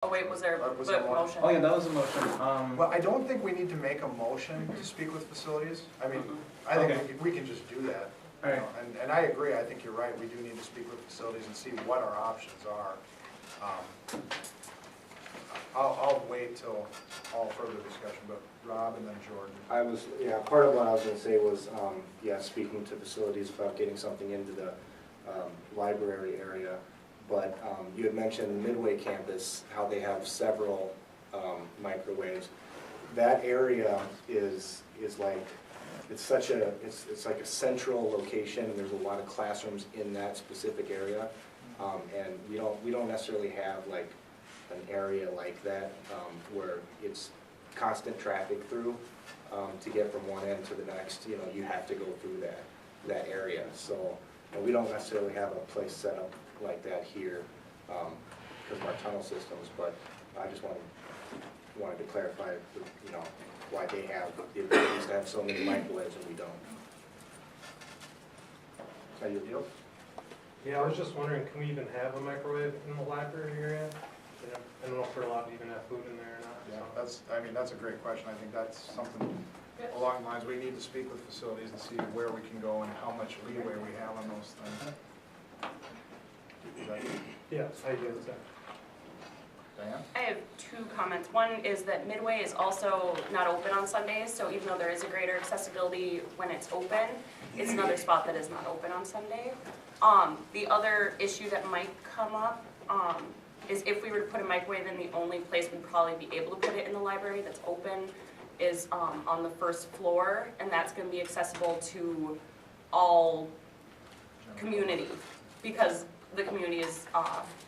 Oh wait, was there a motion? Oh yeah, that was a motion. Well, I don't think we need to make a motion to speak with facilities. I mean, I think we can just do that. All right. And I agree, I think you're right, we do need to speak with facilities and see what our options are. I'll wait till all further discussion, but Rob and then Jordan. Part of what I was gonna say was, speaking to facilities about getting something into the library area. But you had mentioned Midway campus, how they have several microwaves. That area is like, it's like a central location. There's a lot of classrooms in that specific area. And we don't necessarily have like an area like that where it's constant traffic through to get from one end to the next. You know, you have to go through that area. So we don't necessarily have a place set up like that here because of our tunnel systems. But I just wanted to clarify, why they have the abilities to have so many microwaves and we don't. Is that your deal? Yeah, I was just wondering, can we even have a microwave in the library area? I don't know if we're allowed to even have food in there or not. Yeah, that's a great question. I think that's something along the lines, we need to speak with facilities and see where we can go and how much leeway we have on those things. Yes, I do. Diane? I have two comments. One is that Midway is also not open on Sundays, so even though there is a greater accessibility when it's open, it's another spot that is not open on Sunday. The other issue that might come up is if we were to put a microwave in, the only place we'd probably be able to put it in the library that's open is on the first floor, and that's going to be accessible to all community because the community is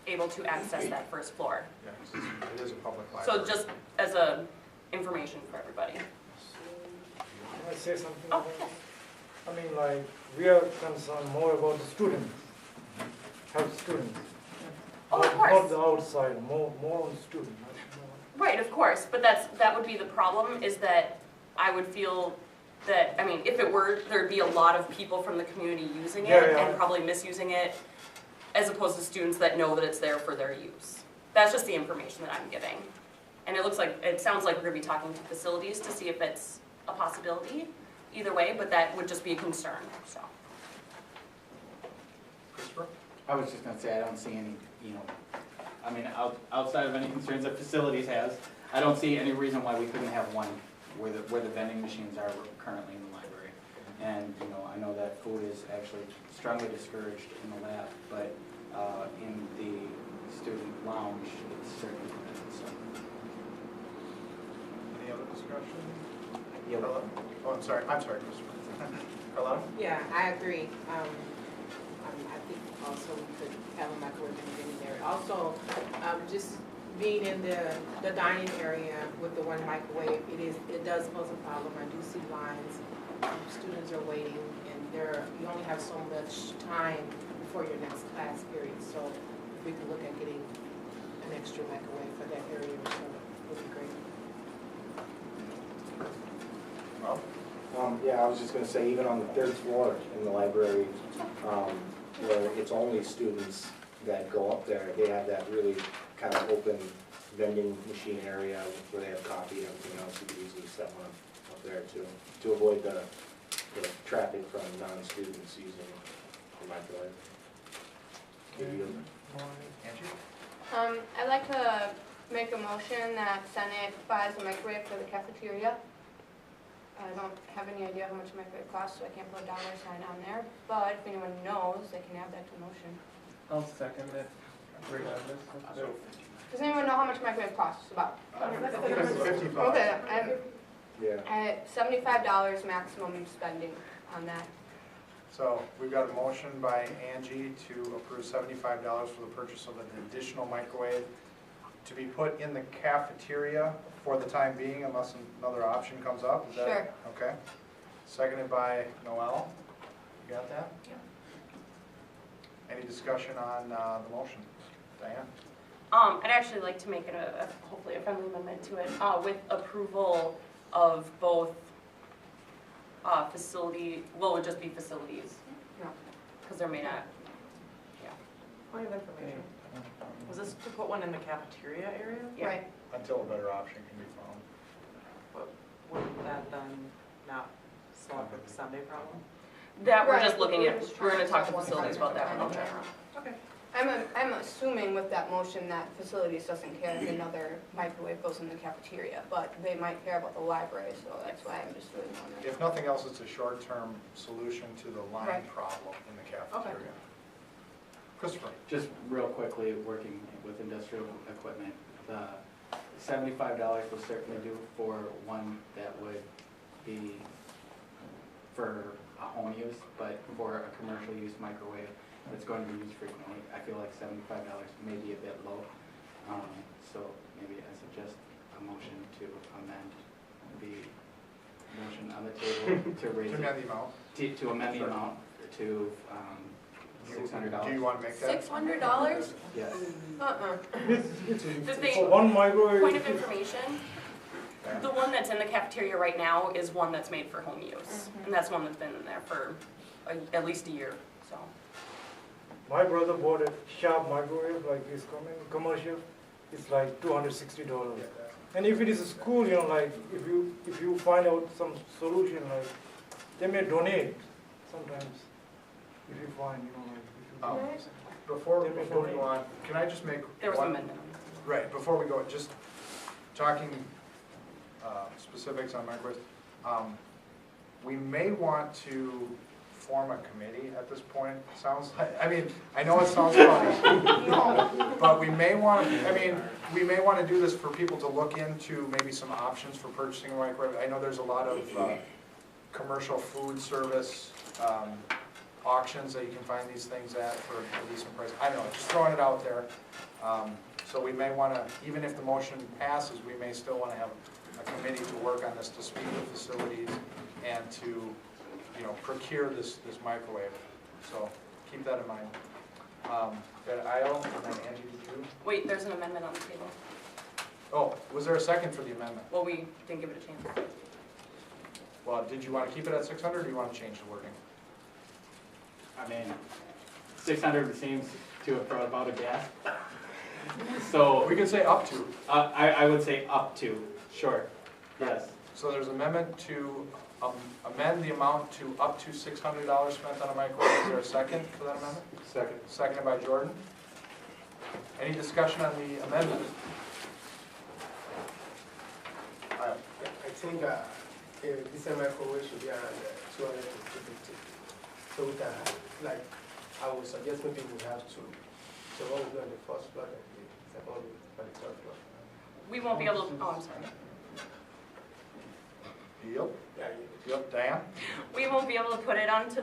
able to access that first floor. Yeah, it is a public library. So just as a information for everybody. Can I say something? Oh, about I mean, like, we are concerned more about the students, help students. Oh, of course. Not the outside, more on the student. Right, of course, but that would be the problem, is that I would feel that, I mean, if it were, there'd be a lot of people from the community using it and probably misusing it, as opposed to students that know that it's there for their use. That's just the information that I'm giving. And it sounds like we're gonna be talking to facilities to see if it's a possibility either way, but that would just be a concern, so. Christopher? I was just gonna say, I don't see any, I mean, outside of any concerns that facilities has, I don't see any reason why we couldn't have one where the vending machines are currently in the library. And, I know that food is actually strongly discouraged in the lab, but in the student lounge, it's certainly permitted, so. Any other discussion? Yeah. Carla? Oh, I'm sorry, Christopher. Carla? Yeah, I agree. I think also we could have a microwave in the area. Also, just being in the dining area with the one microwave, it does pose a problem. I do see lines. Students are waiting, and you only have so much time before your next class period. So if we could look at getting an extra microwave for that area, so would be great. Rob? I was just gonna say, even on the third floor in the library, where it's only students that go up there, they have that really kind of open vending machine area where they have coffee and everything else. You could easily set one up there to avoid the traffic from non-students using the microwave. Angie? I'd like to make a motion that Senate buys a microwave for the cafeteria. I don't have any idea how much a microwave costs, so I can't put a dollar sign on there. But if anyone knows, they can add that to the motion. I'll second it, regardless. Does anyone know how much a microwave costs? About? $50. Okay, Yeah. at $75 maximum spending on that. So we've got a motion by Angie to approve $75 for the purchase of an additional microwave to be put in the cafeteria for the time being unless another option comes up. Is that Sure. Okay. Seconded by Noel. You got that? Yeah. Any discussion on the motion? Diane? I'd actually like to make it hopefully a friendly amendment to it with approval of both facility, well, it would just be facilities. Because there may not, Point of information. Was this to put one in the cafeteria area? Yeah. Right. Until a better option can be found. But wouldn't that then not solve the Sunday problem? That, we're Right, just looking at, just we're gonna trying talk to one facilities about that one in time. general. Okay. I'm assuming with that motion that facilities doesn't care if another microwave goes in the cafeteria, but they might care about the library, so that's why I'm just doing one. If nothing else, it's a short-term solution to the line Right. problem in the cafeteria. Christopher? Just real quickly, working with industrial equipment, the $75 will certainly do for one that would be for a home use, but for a commercial use microwave that's going to be used frequently, I feel like $75 may be a bit low. So maybe I suggest a motion to amend the motion on the table to raise To it, amend the amount. to amend the amount to $600. Do you want to make that? $600? Yes. Did they, For one microwave. point of information, the one that's in the cafeteria right now is one that's made for home use. And that's one that's been in there for at least a year, so. My brother bought a sharp microwave like this commercial. It's like $260. And if it is a school, you know, like if you find out some solution, like they may donate sometimes. If you find, you know, like if you Before we go on, can I just make There was an one? amendment. Right, before we go, just talking specifics on microwaves. We may want to form a committee at this point. Sounds like, I mean, I know it sounds funny. No, but we may want to, I mean, we may want to do this for people to look into maybe some options for purchasing a microwave. I know there's a lot of commercial food service auctions that you can find these things at for a decent price. I don't know, just throwing it out there. So we may want to, even if the motion passes, we may still want to have a committee to work on this, to speak with facilities and to, you know, procure this microwave. So keep that in mind. Got Io, and then Angie, did you? Wait, there's an amendment on the table. Oh, was there a second for the amendment? Well, we didn't give it a chance. Well, did you want to keep it at 600 or do you want to change the wording? I mean, 600 seems to have brought about a gas. So We could say up to. I would say up to, sure, yes. So there's an amendment to amend the amount to up to $600 spent on a microwave. Is there a second for that amendment? Second. Seconded by Jordan. Any discussion on the amendment? Io. I think this microwave should be around 200 to 250. So we can, like, I would suggest maybe we have two. So what we do on the first floor, and the second one on the third floor. We won't be able to, oh, I'm sorry. Yep. Yeah, Yep, Diane? We won't be able to put it onto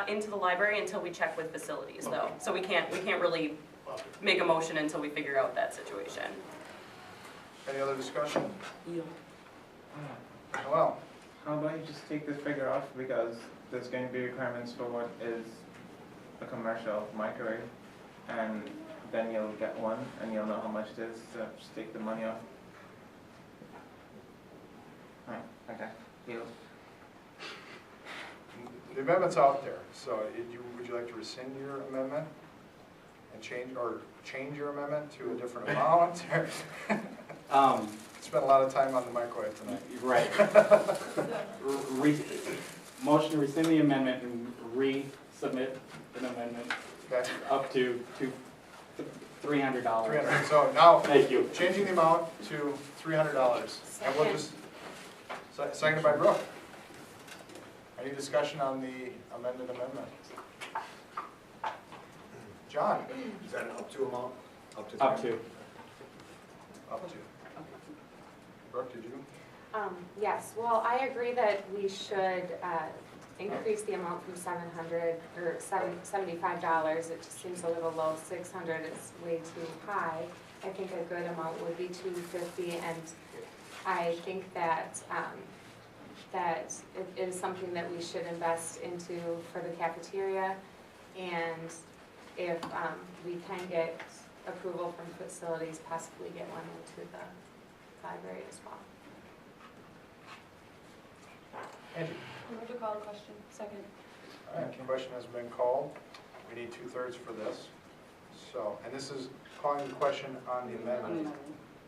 into the library until we check with facilities though. So we can't really make a motion until we figure out that situation. Any other discussion? Yeah. Well, How about you just take this figure off, because there's going to be requirements for what is a commercial microwave, and then you'll get one and you'll know how much it is, so just take the money off. Right, okay, deal. the amendment's out there, so would you like to rescind your amendment and change your amendment to a different amount? Spent a lot of time on the microwave tonight. Right. Motion to rescind the amendment and resubmit an amendment Okay, up to $300. 300. So now, Thank you. changing the amount to $300. And we'll just, seconded by Brooke. Any discussion on the amended amendment? John? Is that an up to amount? Up to. Up to. Brooke, did you? Yes, well, I agree that we should increase the amount from $700 or $75. It just seems a little low. 600 is way too high. I think a good amount would be $250, and I think that that it is something that we should invest into for the cafeteria, and if we can get approval from facilities, possibly get one into the library as well. Angie? Move to call the question. Second. All right, the question has been called. We need 2/3 for this. So So, and this is calling the question on the amendment,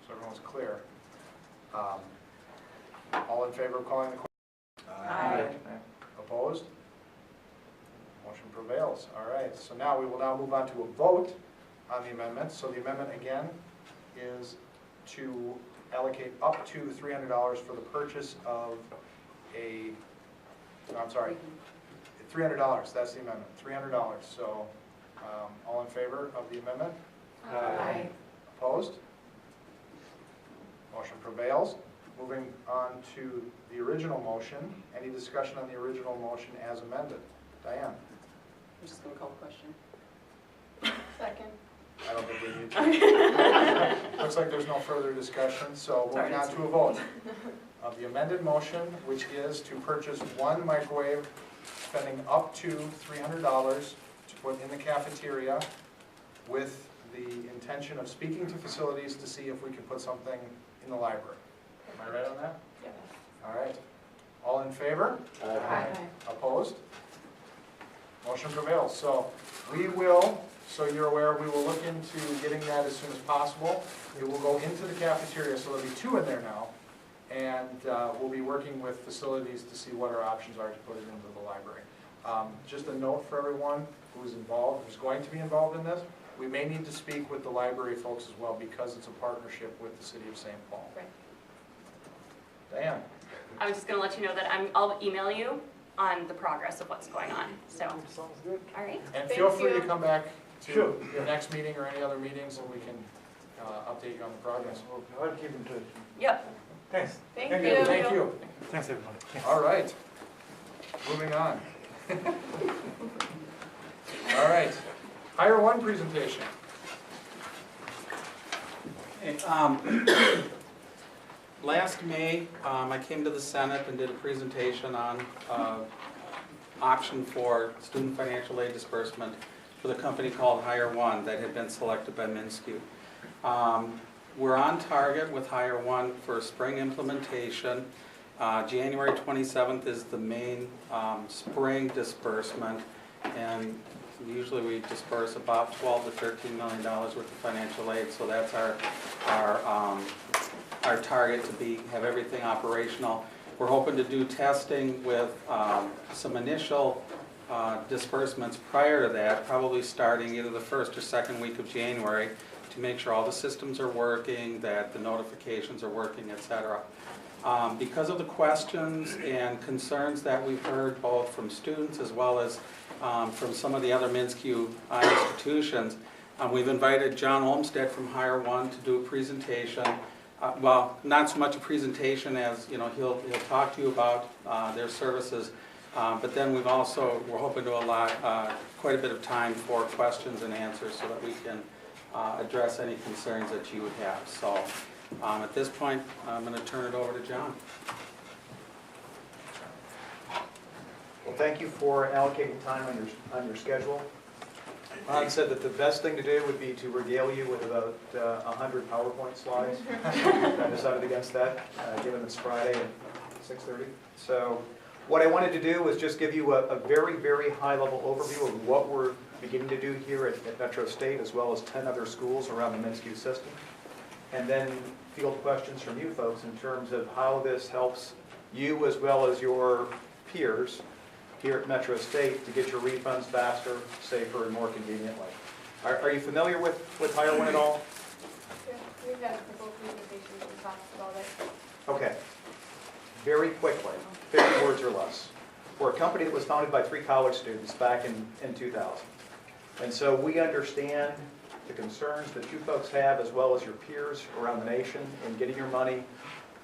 so everyone's clear. All in favor of calling the question? Aye. Opposed? Motion prevails. All right, so now we will now move on to a vote on the amendment. So the amendment again is to allocate up to $300 for the purchase of a, I'm sorry, $300, that's the amendment, $300. So all in favor of the amendment? Aye. Opposed? Motion prevails. Moving on to the original motion. Any discussion on the original motion as amended? Diane? I'm just gonna call the question. Second. I don't think we need to. Looks like there's no further discussion, so moving on to a vote of the amended motion, which is to purchase one microwave, spending up to $300 to put in the cafeteria, with the intention of speaking to facilities to see if we can put something in the library. Am I right on that? Yes. All right. All in favor? Aye. Opposed? Motion prevails. So we will, so you're aware, we will look into getting that as soon as possible. It will go into the cafeteria, so there'll be 2 in there now. And we'll be working with facilities to see what our options are to put it into the library. Just a note for everyone who's involved, who's going to be involved in this, we may need to speak with the library folks as well because it's a partnership with the city of St. Paul. Right. Diane? I was just gonna let you know that I'll email you on the progress of what's going on, so, Sounds good. all right? And feel Thank free to you. come back to Sure. your next meeting or any other meetings and we can update you on the progress. Okay, I'll keep in touch. Yep. Thanks. Thank Thank you. you. Thank you. Thanks, everyone. All right. Moving on. All right. Hire One presentation. Last May, I came to the Senate and did a presentation on option for student financial aid disbursement for the company called Hire One that had been selected by MnSCU. We're on target with Hire One for spring implementation. January 27th is the main spring disbursement, and usually we disperse about $12 to $13 million worth of financial aid, so that's our target to have everything operational. We're hoping to do testing with some initial disbursements prior to that, probably starting either the first or second week of January, to make sure all the systems are working, that the notifications are working, etc. Because of the questions and concerns that we've heard both from students as well as from some of the other MnSCU institutions, we've invited John Olmstead from Hire One to do a presentation. Well, not so much a presentation as, he'll talk to you about their services, but then we're hoping to allot quite a bit of time for questions and answers so that we can address any concerns that you would have. So at this point, I'm going to turn it over to John. Well, thank you for allocating time on your schedule. Ron said that the best thing to do would be to regale you with about 100 PowerPoint slides. I decided against that, given it's Friday at 6:30. So what I wanted to do was just give you a very, very high-level overview of what we're beginning to do here at Metro State, as well as 10 other schools around the MnSCU system, and then field questions from you folks in terms of how this helps you as well as your peers here at Metro State to get your refunds faster, safer, and more conveniently. Are you familiar with Hire One at all? Yeah, we've had a couple of presentations and talks about it. Okay. Very quickly, 50 words or less. We're a company that was founded by 3 college students back in 2000. And so we understand the concerns that you folks have, as well as your peers around the nation, in getting your money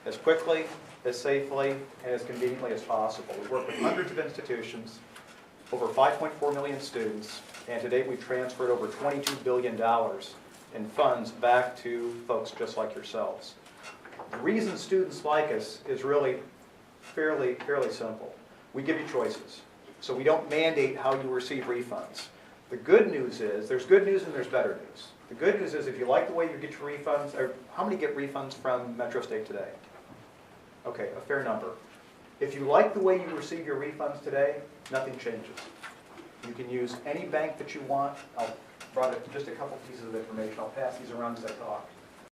as quickly, as safely, and as conveniently as possible. We work with hundreds of institutions, over 5.4 million students, and to date we've transferred over $22 billion in funds back to folks just like yourselves. The reason students like us is really fairly simple. We give you choices, so we don't mandate how you receive refunds. The good news is, there's good news and there's better news. The good news is if you like the way you get your refunds, or how many get refunds from Metro State today? Okay, a fair number. If you like the way you receive your refunds today, nothing changes. You can use any bank that you want. I'll brought just a couple pieces of information. I'll pass these around as I talk.